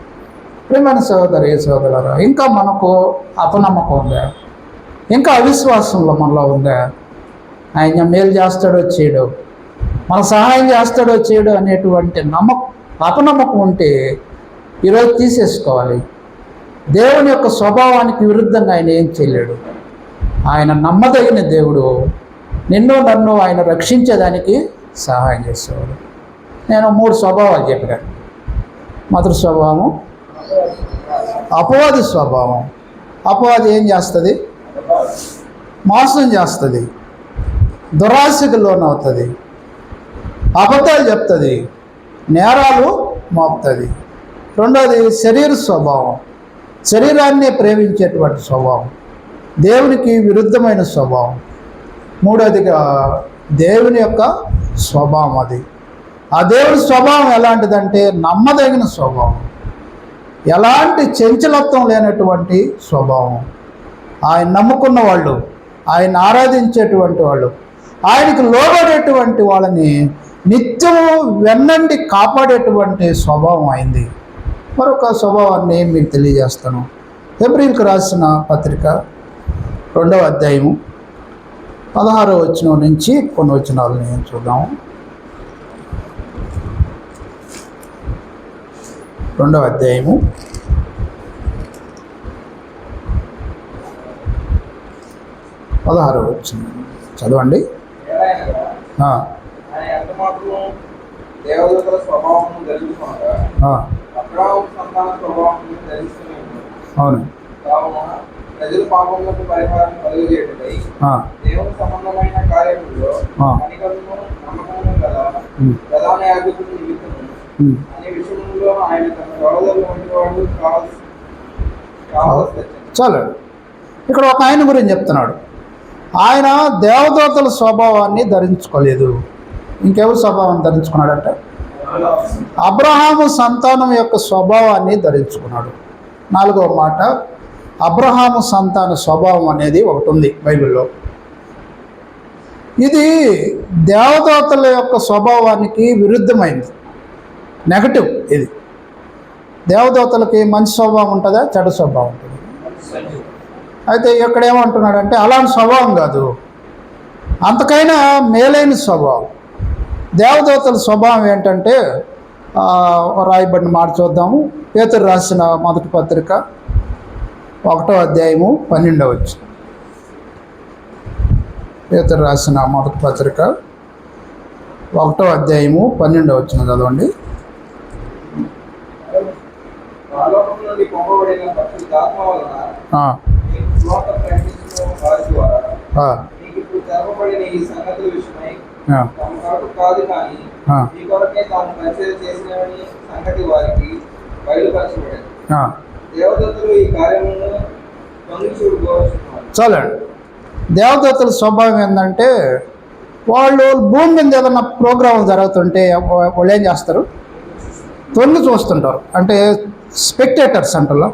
ప్రియమైన సోదరులారా, ఇంకా మనకు అపనమ్మకం ఉందా? ఇంకా అవిశ్వాసంలో మనలో ఉందా? ఆయన మేలు చేస్తాడో చేయడో, మన సహాయం చేస్తాడో చేయడో అనేటువంటి అపనమ్మకం ఉంటే ఈరోజు తీసేసుకోవాలి. దేవుని యొక్క స్వభావానికి విరుద్ధంగా ఆయన ఏం చేయలేడు. ఆయన నమ్మదగిన దేవుడు. నిన్ను నన్ను ఆయన రక్షించేదానికి సహాయం చేసేవాడు. నేను 3 స్వభావాలు చెప్పాను. మొదటి స్వభావం అపవాది స్వభావం. అపవాది ఏం చేస్తుంది? మోసం చేస్తుంది, దురాశకు లోనవుతుంది, అబద్ధాలు చెప్తుంది, నేరాలు మోపుతుంది. రెండోది శరీర స్వభావం, శరీరాన్ని ప్రేమించేటువంటి స్వభావం, దేవునికి విరుద్ధమైన స్వభావం. మూడోదిగా దేవుని యొక్క స్వభావం. అది ఆ దేవుని స్వభావం ఎలాంటిదంటే నమ్మదగిన స్వభావం, ఎలాంటి చంచలత్వం లేనటువంటి స్వభావం. ఆయన నమ్ముకున్న వాళ్ళు, ఆయన ఆరాధించేటువంటి వాళ్ళు, ఆయనకు లోబడేటువంటి వాళ్ళని నిత్యము వెన్నండి కాపాడేటువంటి స్వభావం అయింది. మరొక స్వభావాన్ని మీకు తెలియజేస్తాను. హెబ్రీయులకు రాసిన పత్రిక 2వ అధ్యాయము 16వ వచనం నుంచి కొన్ని వచనాలను చూద్దాము. 2వ అధ్యాయము 16వ వచనం చదవండి. దేవదూతల స్వభావమును ధరించుకొనగా అబ్రాహాము సంతాన స్వభావమును ధరిస్తూనే ఉన్నాడు. అవును. కావున ప్రజల పాపములకు పరిహారం కలుగజేయుటకై దేవుని సంబంధమైన కార్యములలో కనికరమును నమ్మకమును గల ప్రధాన యాజకుని నిమిత్తము అనే విషయంలో ఆయన తన సహోదరుల వంటి వాడు కావాల్సి. చాలు. ఇక్కడ ఒక ఆయన గురించి చెప్తున్నాడు. ఆయన దేవదూతల స్వభావాన్ని ధరించుకోలేదు. ఇంకెవరి స్వభావాన్ని ధరించుకున్నాడంటే అబ్రహాము సంతానం యొక్క స్వభావాన్ని ధరించుకున్నాడు. 4వ మాట, అబ్రహాము సంతాన స్వభావం అనేది ఒకటి ఉంది బైబిల్లో. ఇది దేవదూతల యొక్క స్వభావానికి విరుద్ధమైంది, నెగటివ్. ఇది దేవదూతలకి మంచి స్వభావం ఉంటుందా, చెడ్డ స్వభావం ఉంటుంది? అయితే ఇక్కడ ఏమంటున్నాడంటే అలాంటి స్వభావం కాదు, అంతకైనా మేలైన స్వభావం. దేవదూతల స్వభావం ఏంటంటే రాయబడిన మాట చూద్దాము. పేతురు రాసిన మొదటి పత్రిక 1వ అధ్యాయము 12వ వచనం. పేతురు రాసిన మొదటి పత్రిక 1వ అధ్యాయము 12వ వచనం చదవండి. చాలండి. దేవదూతల స్వభావం ఏంటంటే వాళ్ళు భూమి మీద ఏదైనా ప్రోగ్రాం జరుగుతుంటే వాళ్ళు ఏం చేస్తారు? తొంగి చూస్తుంటారు. అంటే స్పెక్టేటర్స్ అంటారు,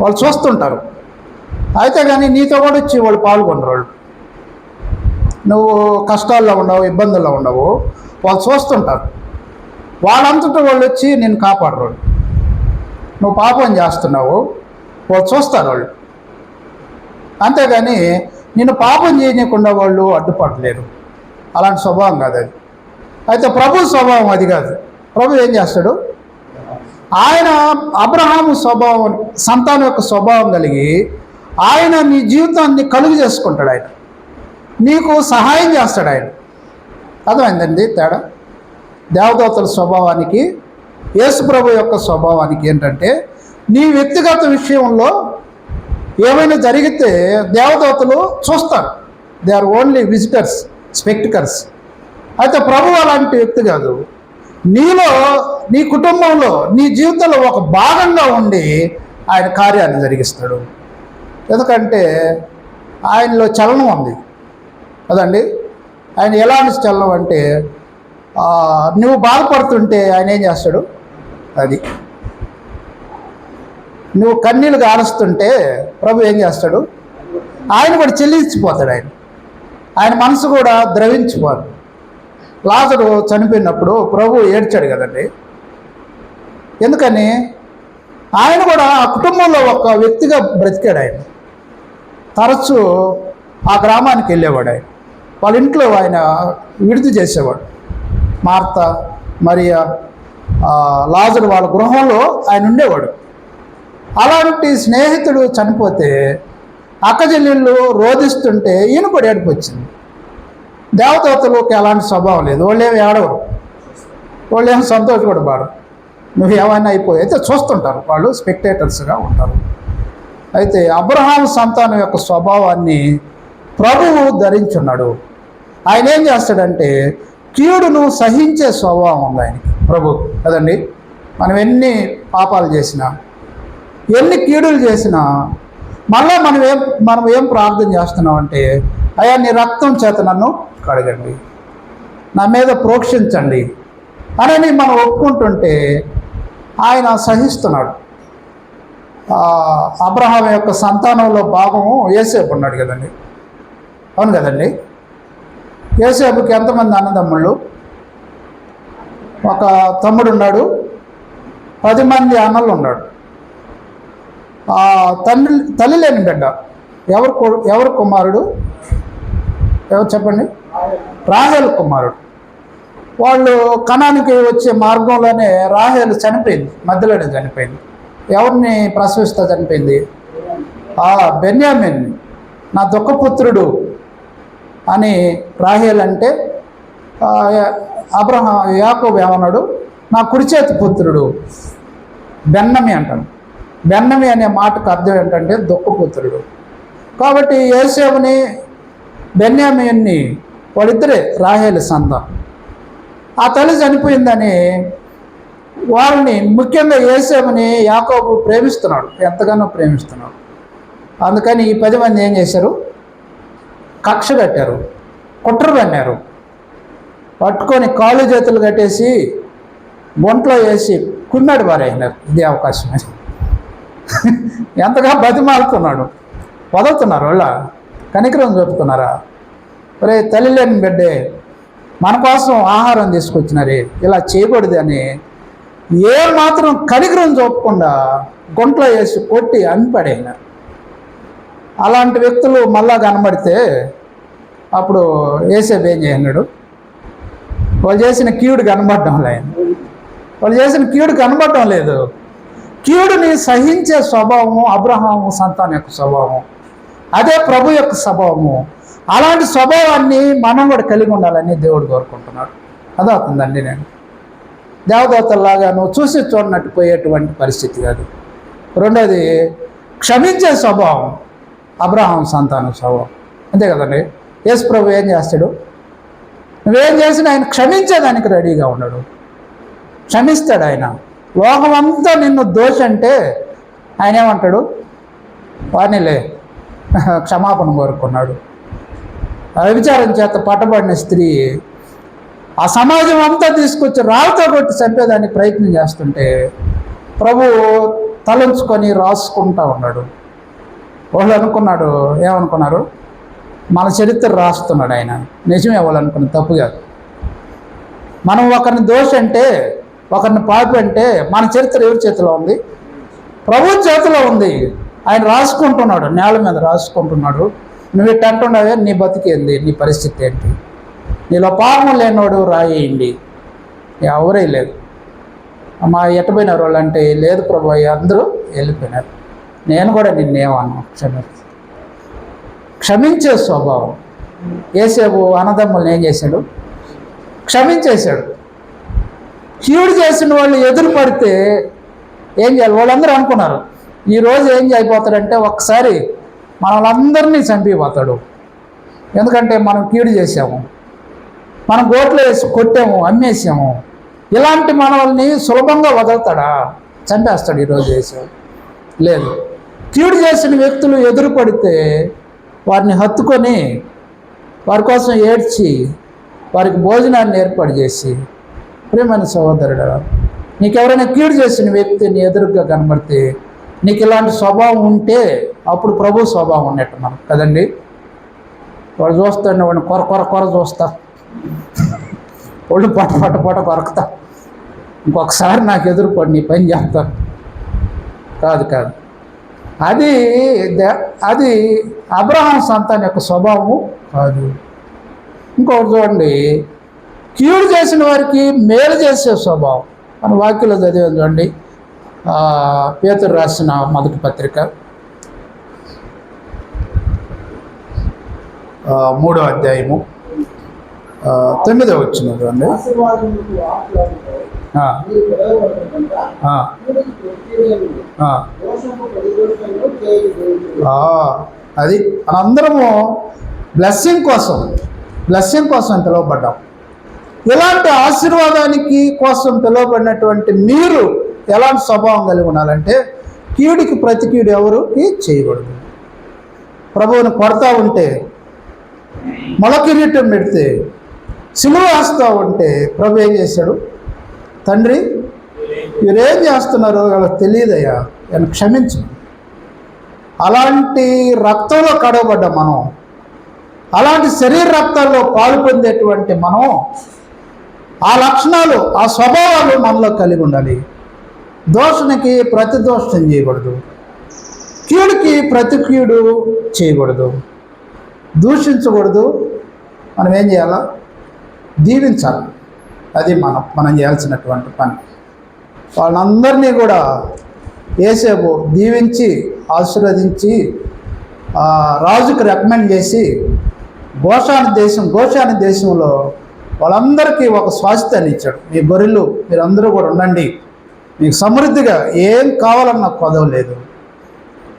వాళ్ళు చూస్తుంటారు. అయితే కానీ నీతో కూడా వచ్చి వాళ్ళు పాల్గొనరు. వాళ్ళు నువ్వు కష్టాల్లో ఉండవు, ఇబ్బందుల్లో ఉండవు, వాళ్ళు చూస్తుంటారు. వాళ్ళంతటా వాళ్ళు వచ్చి నేను కాపాడరు. నువ్వు పాపం చేస్తున్నావు, వాళ్ళు చూస్తారు. వాళ్ళు అంతేగాని నిన్ను పాపం చేయకుండా వాళ్ళు అడ్డుపడలేరు. అలాంటి స్వభావం కాదు అది. అయితే ప్రభు స్వభావం అది కాదు. ప్రభు ఏం చేస్తాడు? ఆయన అబ్రహాము స్వభావం, సంతానం యొక్క స్వభావం కలిగి ఆయన నీ జీవితాన్ని కలుగు చేసుకుంటాడు. ఆయన నీకు సహాయం చేస్తాడు. ఆయన అర్థమైందండి తేడా. దేవదూతల స్వభావానికి యేసు ప్రభు యొక్క స్వభావానికి ఏంటంటే నీ వ్యక్తిగత విషయంలో ఏమైనా జరిగితే దేవదూతలు చూస్తారు. They are only visitors, spectators. అయితే ప్రభు అలాంటి వ్యక్తి కాదు. నీలో, నీ కుటుంబంలో, నీ జీవితంలో ఒక భాగంగా ఉండి ఆయన కార్యాన్ని జరిగిస్తాడు. ఎందుకంటే ఆయనలో చలనం ఉంది కదండి. ఆయన ఎలాంటి చలనం అంటే నువ్వు బాధపడుతుంటే ఆయన ఏం చేస్తాడు? అది నువ్వు కన్నీళ్ళు గారుస్తుంటే ప్రభు ఏం చేస్తాడు? ఆయన కూడా చెల్లించిపోతాడు. ఆయన మనసు కూడా ద్రవించిపోదు. లాజరు చనిపోయినప్పుడు ప్రభు ఏడ్చాడు కదండి. ఎందుకని? ఆయన కూడా ఆ కుటుంబంలో ఒక వ్యక్తిగా బ్రతికాడు. ఆయన తరచూ ఆ గ్రామానికి వెళ్ళేవాడు. ఆయన వాళ్ళ ఇంట్లో ఆయన విడిది చేసేవాడు. మార్త, మరియా, లాజరు వాళ్ళ గృహంలో ఆయన ఉండేవాడు. అలాంటి స్నేహితుడు చనిపోతే అక్కచెల్లెళ్ళు రోధిస్తుంటే ఈయన కూడా ఏడుపు వచ్చింది. దేవదూతలకి అలాంటి స్వభావం లేదు. వాళ్ళేమి ఏడవరు, వాళ్ళేమి సంతోషపడబారు. నువ్వు ఏమైనా అయిపోయి అయితే చూస్తుంటారు, వాళ్ళు స్పెక్టేటర్స్గా ఉంటారు. అయితే అబ్రహాం సంతానం యొక్క స్వభావాన్ని ప్రభువు ధరించున్నాడు. ఆయన ఏం చేస్తాడంటే కీడును సహించే స్వభావం ఉంది ఆయనకి, ప్రభు కదండి. మనం ఎన్ని పాపాలు చేసినా, ఎన్ని కీడులు చేసినా మళ్ళీ మనం ఏం ప్రార్థన చేస్తున్నామంటే, అయ్యా నీ రక్తం చేత నన్ను కడగండి, నా మీద ప్రోక్షించండి అని మనం ఒప్పుకుంటుంటే ఆయన సహిస్తున్నాడు. అబ్రహాం యొక్క సంతానంలో భాగము యోసేపు ఉన్నాడు కదండి. అవును కదండి. యోసేపుకి ఎంతమంది అన్నదమ్ముళ్ళు? ఒక తమ్ముడు ఉన్నాడు, 10 మంది అన్నలు ఉన్నాడు. తల్లి లేని బిడ్డ ఎవరు కుమారుడు? ఎవరు చెప్పండి? రాహేలు కుమారుడు. వాళ్ళు కనానికి వచ్చే మార్గంలోనే రాహేలు చనిపోయింది, మధ్యలోనే చనిపోయింది. ఎవరిని ప్రసవిస్తా చనిపోయింది? బెన్యామిన్, నా దుఃఖపుత్రుడు అని రాహేల్ అంటే, యాకోబు ఏమన్నాడు? నా కుడి చేతి పుత్రుడు బెన్నమి అంటాడు. బెన్నమి అనే మాటకు అర్థం ఏంటంటే దుఃఖపుత్రుడు. కాబట్టి యోసేపుని బెన్యామిన్ని వాళ్ళిద్దరే రాహేలు సంతానం. ఆ తల్లి చనిపోయిందని వారిని, ముఖ్యంగా యోసేపుని యాకోబు ప్రేమిస్తున్నాడు, ఎంతగానో ప్రేమిస్తున్నాడు. అందుకని ఈ 10 మంది ఏం చేశారు? కక్ష కట్టారు, కుట్ర పన్నారు. పట్టుకొని కాళ్ళు చేతులు కట్టేసి బొంట్లో వేసి కుమ్మాడు వారైనారు. ఇదే అవకాశమే. ఎంతగా బతిమాలుతున్నాడు. వదులుతున్నారు, వాళ్ళ కనికరం చూపుతున్నారా? ఒరే తల్లి లేని బిడ్డే, మన కోసం ఆహారం తీసుకొచ్చినారే, ఇలా చేయకూడదు అని ఏమాత్రం కనికరం చూపకుండా గుంట్లో వేసి కొట్టి అనిపడైనారు. అలాంటి వ్యక్తులు మళ్ళా కనబడితే అప్పుడు యోసేపు ఏం చేయన్నాడు? వాళ్ళు చేసిన కీడు కనబడటం లేదు. వాళ్ళు చేసిన కీడు కనబడటం లేదు. కీడుని సహించే స్వభావము అబ్రహాము సంతానం యొక్క స్వభావం, అదే ప్రభు యొక్క స్వభావము. అలాంటి స్వభావాన్ని మనం కూడా కలిగి ఉండాలని దేవుడు కోరుకుంటున్నాడు. అదవుతుందండి. నేను దేవదూతల్లాగా నువ్వు చూసి చూడనట్టు పోయేటువంటి పరిస్థితి కాదు. రెండోది, క్షమించే స్వభావం అబ్రహాం సంతానం స్వభావం, అంతే కదండి. యేసు ప్రభు ఏం చేస్తాడు? నువ్వేం చేసినా ఆయన క్షమించేదానికి రెడీగా ఉన్నాడు, క్షమిస్తాడు. ఆయన లోకం అంతా నిన్ను దోషి అంటే ఆయన ఏమంటాడు? వానిలే క్షమాపణ కోరుకున్నాడు. వ్యభిచారం చేత పట్టబడిన స్త్రీ ఆ సమాజం అంతా తీసుకొచ్చి రాళ్ళతో కొట్టి చంపేదానికి ప్రయత్నం చేస్తుంటే ప్రభు తలంచుకొని రాసుకుంటా ఉన్నాడు. వాళ్ళు అనుకున్నాడు, ఏమనుకున్నారు? మన చరిత్ర రాస్తున్నాడు ఆయన. నిజమే, వాళ్ళు అనుకున్న తప్పు కాదు. మనం ఒకరిని దోషి అంటే, ఒకరిని పాపి అంటే మన చరిత్ర ఎవరి చేతిలో ఉంది? ప్రభు చేతిలో ఉంది. ఆయన రాసుకుంటున్నాడు, నేల మీద రాసుకుంటున్నాడు. నువ్వు ఇట్ట అంటున్నావే, నీ బతికేంది, నీ పరిస్థితి ఏంటి? నీలో పాపం లేనివాడు రాయేయండి. ఎవరే లేదు. మా ఎట్టపోయినారు వాళ్ళు అంటే, లేదు ప్రభు అందరూ వెళ్ళిపోయినారు, నేను కూడా నిన్నేమన్నా క్షమించే స్వభావం. యోసేపు అన్నదమ్ములను ఏం చేశాడు? క్షమించేశాడు. కీడు చేసిన వాళ్ళు ఎదురు పడితే ఏం చేయాలి? వాళ్ళందరూ అనుకున్నారు ఈరోజు ఏం అయిపోతాడంటే ఒక్కసారి మనల్ని చంపిపోతాడు. ఎందుకంటే మనం కీడు చేసాము, మనం గోట్లు వేసి కొట్టాము, అమ్మేసాము. ఇలాంటి మనల్ని సులభంగా వదులుతాడా? చంపేస్తాడు ఈరోజు చేసాడు. లేదు, కీడు చేసిన వ్యక్తులు ఎదురు పడితే వారిని హత్తుకొని వారి కోసం ఏడ్చి వారికి భోజనాన్ని ఏర్పాటు చేసి, ప్రియమైన సహోదరుడు, నీకెవరైనా కీడు చేసిన వ్యక్తిని ఎదురుగా కనబడితే నీకు ఇలాంటి స్వభావం ఉంటే అప్పుడు ప్రభు స్వభావం ఉన్నట్టు మనం కదండి. వాడు చూస్తాడు, వాడిని కొర చూస్తా, ఒళ్ళు పొట్ట కొరకుతా, ఇంకొకసారి నాకు ఎదురుపడి నీ పని చేస్తాను. కాదు, అది అబ్రహాం సంతానం యొక్క స్వభావము కాదు. ఇంకొకటి చూడండి, కీడు చేసిన వారికి మేలు చేసే స్వభావం. మన వాక్యంలో చదివాం చూడండి, పేతురు రాసిన మొదటి పత్రిక 3వ అధ్యాయము 9వ వచనం చూడండి. అది మనందరము బ్లెస్సింగ్ కోసం పిలువబడ్డాం. ఇలాంటి ఆశీర్వాదానికి కోసం పిలువబడినటువంటి మీరు ఎలాంటి స్వభావం కలిగి ఉండాలంటే, కీడుకి ప్రతి కీడు ఎవరికి చేయకూడదు. ప్రభువుని కొడతా ఉంటే, మొలకిరీటం పెడితే, సిలువ వేస్తూ ఉంటే ప్రభు ఏం చేశాడు? తండ్రి, మీరేం చేస్తున్నారో వాళ్ళకి తెలియదయ్యా, నేను క్షమించు. అలాంటి రక్తంలో కడవబడ్డ మనం, అలాంటి శరీర రక్తాల్లో పాలు పొందేటువంటి మనం, ఆ లక్షణాలు, ఆ స్వభావాలు మనలో కలిగి ఉండాలి. దోషణకి ప్రతి దోషం చేయకూడదు, కీడుకి ప్రతి కీడు చేయకూడదు, దూషించకూడదు. మనం ఏం చేయాలా? దీవించాలి. అది మనం చేయాల్సినటువంటి పని. వాళ్ళందరినీ కూడా యేసేపు దీవించి ఆశీర్వదించి రాజుకు రికమెండ్ చేసి గోషాని దేశంలో వాళ్ళందరికీ ఒక స్వాస్థ్యాన్ని ఇచ్చాడు. మీ గొర్రెలు మీరందరూ కూడా ఉండండి, మీకు సమృద్ధిగా ఏం కావాలన్న కొదవలేదు.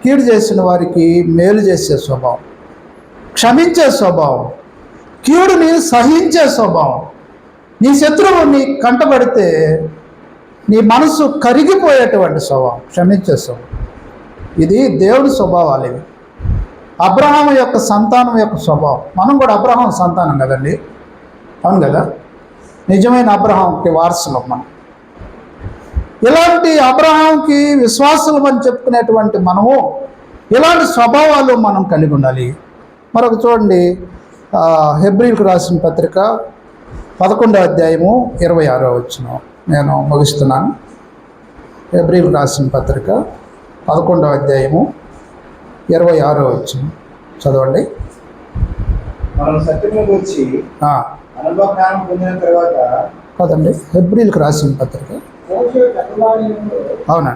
కీడు చేసిన వారికి మేలు చేసే స్వభావం, క్షమించే స్వభావం, కీడుని సహించే స్వభావం. నీ శత్రువు నీ కంటపడితే నీ మనసు కరిగిపోయేటువంటి స్వభావం, క్షమించే స్వభావం. ఇది దేవుడి స్వభావాలు. ఇవి అబ్రహాం యొక్క సంతానం యొక్క స్వభావం. మనం కూడా అబ్రహాం సంతానం కదండి, అవును కదా? నిజమైన అబ్రహాంకి వారసులం మనం. ఇలాంటి అబ్రహాంకి విశ్వాసులం అని చెప్పుకునేటువంటి మనము ఇలాంటి స్వభావాలు మనం కలిగి ఉండాలి. మరొక చూడండి, హెబ్రీలకు రాసిన పత్రిక 11వ అధ్యాయము 26వ వచనం నేను ముగిస్తున్నాను. హెబ్రీలకు రాసిన పత్రిక 11వ అధ్యాయము 26వ వచనం చదవండి. మనం సత్యముకు వచ్చి అనుభవ జ్ఞానం పొందిన తర్వాత కదండి, హెబ్రీలకు రాసిన పత్రిక. అవునా?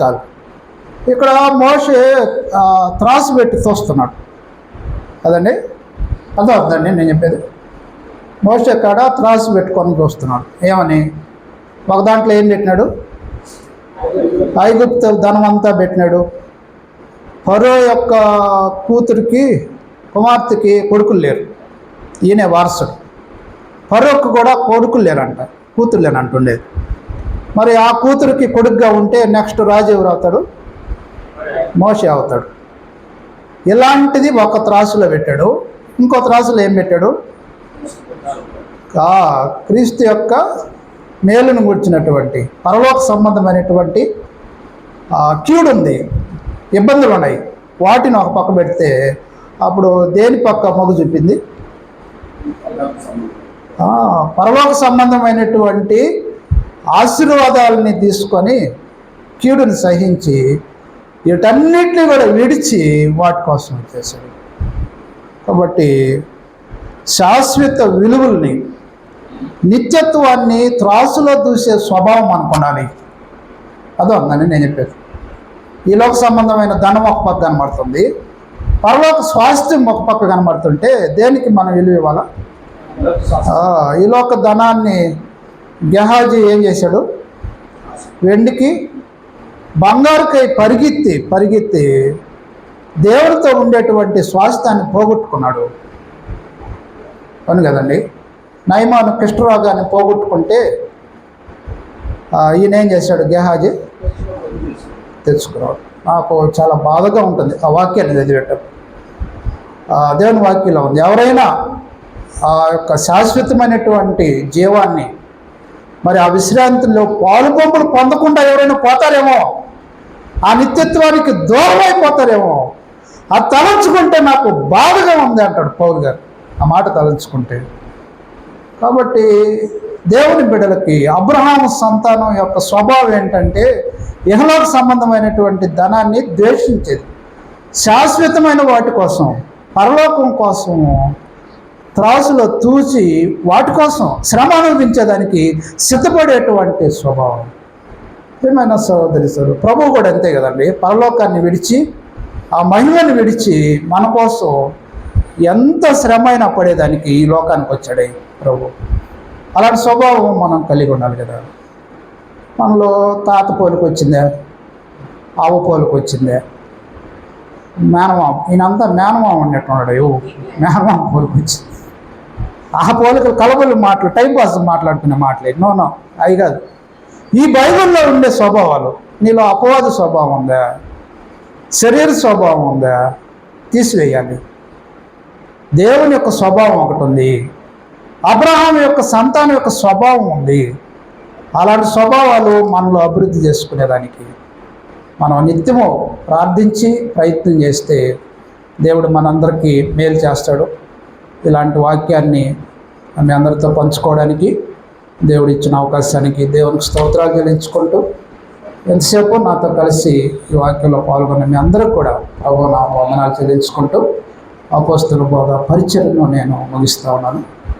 చాలు. ఇక్కడ మోషే త్రాసు పెట్టి తోస్తున్నాడు కదండి, అర్థమవుతుందండి నేను చెప్పేది. మోషే కాడ త్రాసు పెట్టుకొని చూస్తున్నాడు. ఏమని? ఒక దాంట్లో ఏం పెట్టినాడు? ఐగుప్తు ధనం అంతా పెట్టినాడు. ఫరో యొక్క కుమార్తెకి కొడుకులు లేరు, ఈయనే వారసుడు. ఫరోకు కూడా కొడుకులు లేరంట, కూతురు లేనంటుండేది. మరి ఆ కూతురికి కొడుకుగా ఉంటే నెక్స్ట్ రాజు ఎవరు అవుతాడు? మోషే అవుతాడు. ఇలాంటిది ఒక త్రాసులో పెట్టాడు. ఇంకో త్రాసులో ఏం పెట్టాడు? క్రీస్తు యొక్క మేలును గుర్చినటువంటి పరలోక సంబంధమైనటువంటి కీడు ఉంది, ఇబ్బందులు ఉన్నాయి. వాటిని ఒక పక్క పెడితే అప్పుడు దేని పక్క మొగ్గు చూపింది? పరలోక సంబంధమైనటువంటి ఆశీర్వాదాలని తీసుకొని కీడుని సహించి వీటన్నిటిని కూడా విడిచి వాటి కోసం చేశాడు. కాబట్టి శాశ్వత విలువల్ని, నిత్యత్వాన్ని త్రాసులో దూసే స్వభావం మనకు ఉండాలి. అదో ఉందని నేను చెప్పేది. ఈ లోక సంబంధమైన ధనం ఒక పక్క కనబడుతుంది, పరలోక స్వాస్థ్యం ఒక పక్క కనబడుతుంటే దేనికి మనం విలువ ఇవ్వాలా? ఈ లోక ధనాన్ని గెహాజీ ఏం చేశాడు? వెండికి బంగారుకై పరిగెత్తి దేవుడితో ఉండేటువంటి స్వాస్థ్యాన్ని పోగొట్టుకున్నాడు. అవును కదండి. నయమాను కుష్ఠరోగాన్ని పోగొట్టుకుంటే ఈయన ఏం చేశాడు? గెహాజీ తెచ్చుకున్నాడు. నాకు చాలా బాధగా ఉంటుంది ఆ వాక్యాన్ని చదివేటప్పుడు. దేవుని వాక్యంలో ఉంది. ఎవరైనా ఆ యొక్క శాశ్వతమైనటువంటి జీవాన్ని మరి ఆ విశ్రాంతిలో పాలుపంపులు పొందకుండా ఎవరైనా పోతారేమో, ఆ నిత్యత్వానికి దూరం అయిపోతారేమో, అది తలంచుకుంటే నాకు బాధగా ఉంది అంటాడు పౌలు గారు. ఆ మాట తలంచుకుంటే. కాబట్టి దేవుని బిడ్డలకి అబ్రహాము సంతానం యొక్క స్వభావం ఏంటంటే ఇహలోక సంబంధమైనటువంటి ధనాన్ని ద్వేషించేది, శాశ్వతమైన వాటి కోసం, పరలోకం కోసం త్రాసులో తూచి వాటి కోసం శ్రమ అనుభవించేదానికి సిద్ధపడేటువంటి స్వభావం. ఏమైనా సోదరి ప్రభువు కూడా అంతే కదండి. పరలోకాన్ని విడిచి, ఆ మహిమను విడిచి మన కోసం ఎంత శ్రమ అయినా పడేదానికి ఈ లోకానికి వచ్చాడే ప్రభు. అలాంటి స్వభావం మనం కలిగి ఉండాలి కదా. మనలో తాత పోలికి వచ్చిందే, ఆవు పోలికి వచ్చిందే, మేనమామ, ఈయనంతా మేనమామ ఉన్నట్టున్నాడు. మేనమామ పోలికి వచ్చింది. ఆ పోలికలు కలబలు మాటలు, టైంపాస్ మాట్లాడుకునే మాటలే. నో అవి కాదు. ఈ బైబిల్లో ఉండే స్వభావాలు నీలో అపవాద స్వభావం ఉందా, శరీర స్వభావం ఉందా, తీసివేయాలి. దేవుని యొక్క స్వభావం ఒకటి ఉంది, అబ్రహాం యొక్క సంతానం యొక్క స్వభావం ఉంది. అలాంటి స్వభావాలు మనలో అభివృద్ధి చేసుకునేదానికి మనం నిత్యము ప్రార్థించి ప్రయత్నం చేస్తే దేవుడు మనందరికీ మేలు చేస్తాడు. ఇలాంటి వాక్యాన్ని మీ అందరితో పంచుకోవడానికి దేవుడు ఇచ్చిన అవకాశానికి దేవునికి స్తోత్రాలు చెల్లించుకుంటూ ఎంతసేపు నాతో కలిసి ఈ వాక్యంలో పాల్గొన్న మీ అందరికీ కూడా ప్రభువు నా వందనాలు చెల్లించుకుంటూ అపోస్తలుల బోధ పరిచర్యను నేను ముగిస్తూ ఉన్నాను.